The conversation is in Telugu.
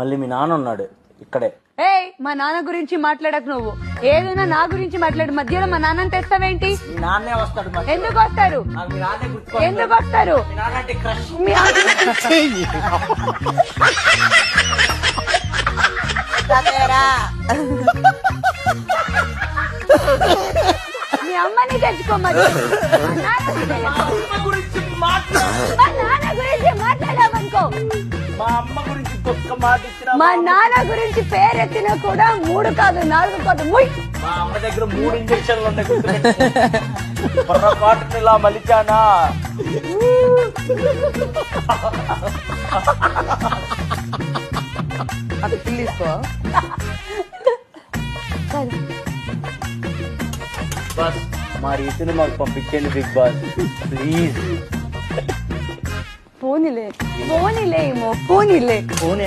మళ్ళీ మీ నాన్న ఉన్నాడు ఇక్కడే. ఏయ్, మా నాన్న గురించి మాట్లాడకు నువ్వు. ఏదైనా నా గురించి మాట్లాడు. మధ్యలో మా నాన్నని తెస్తావేంటి? మీ నాన్నే వస్తాడు. ఎందుకు వస్తారు? నాకు మీ నాన్నే గుర్తుకొస్తాడు. ఎందుకు వస్తారు? మీ నాన్న అంటే క్రష్. మీ మీ అమ్మని తెచ్చుకోమని. మా అమ్మ గురించి మాట్లాడు. మా నాన్న గురించి మాట్లాడామనుకో. మా అమ్మ గురించి ఒక్క మాట ఇచ్చినా మా నాన్న గురించి పేరెత్తినా కూడా 3 కాదు 4 కాదు ముయ్. మా అమ్మ దగ్గర 3 ఇంజక్షన్లు ఉన్నాయి. పొర్రపాటుని ఇలా మలిచానా? అది పిల్లిసుకో. బస్ మా రీతిని మాకు పంపించండి బిగ్ బాస్ ప్లీజ్. పోనీలే పోనీలే పోనీలే. ఫోన్